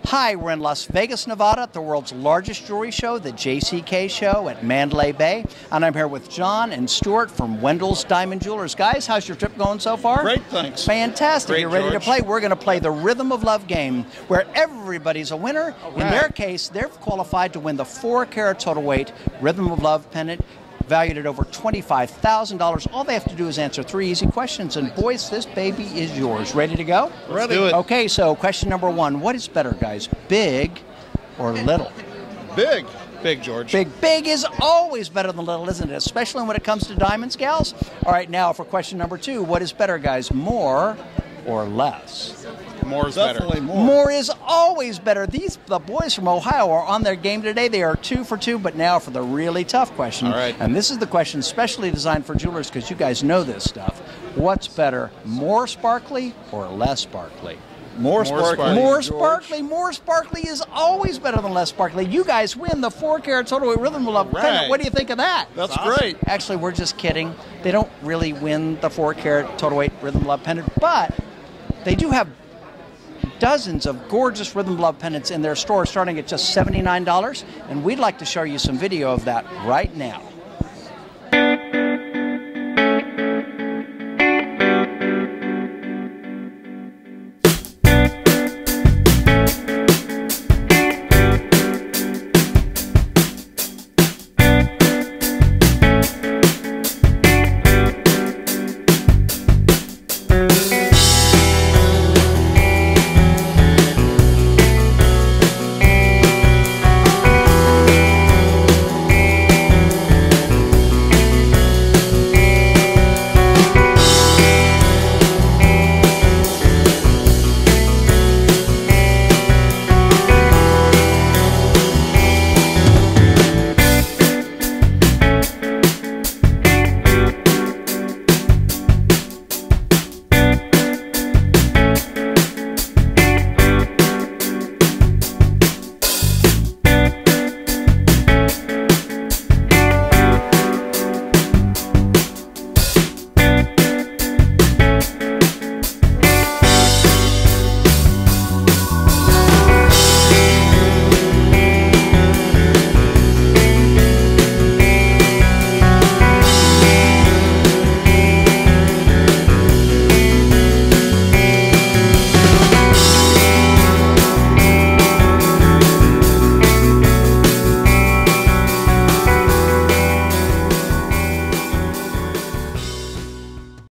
Hi, we're in Las Vegas, Nevada at the world's largest jewelry show, the JCK show at Mandalay Bay. And I'm here with John and Stuart from Wendell's Diamond Jewelers. Guys, how's your trip going so far? Great, thanks. Fantastic. Great, You're ready George. to play? We're going to play the Rhythm of Love game, where everybody's a winner. In their case, they're qualified to win the 4-carat total weight Rhythm of Love pendant, valued at over $25,000. All they have to do is answer 3 easy questions, and boys, this baby is yours. Ready to go? Ready. Do it. Okay, so question number 1. What is better, guys, big or little? Big. Big, George. Big. Big is always better than little, isn't it? Especially when it comes to diamonds, gals. All right, now for question number 2. What is better, guys, more or less? More is Definitely better. More is always better. The boys from Ohio are on their game today. They are 2 for 2, but now for the really tough question. All right. And this is the question specially designed for jewelers because you guys know this stuff. What's better, more sparkly or less sparkly? More sparkly. More George. sparkly. More sparkly is always better than less sparkly. You guys win the 4-carat total weight Rhythm of Love pendant. What do you think of that? That's great. Actually, we're just kidding. They don't really win the 4-carat total weight Rhythm of Love pendant, but they do have dozens of gorgeous Rhythm of Love pendants in their store starting at just $79, and we'd like to show you some video of that right now.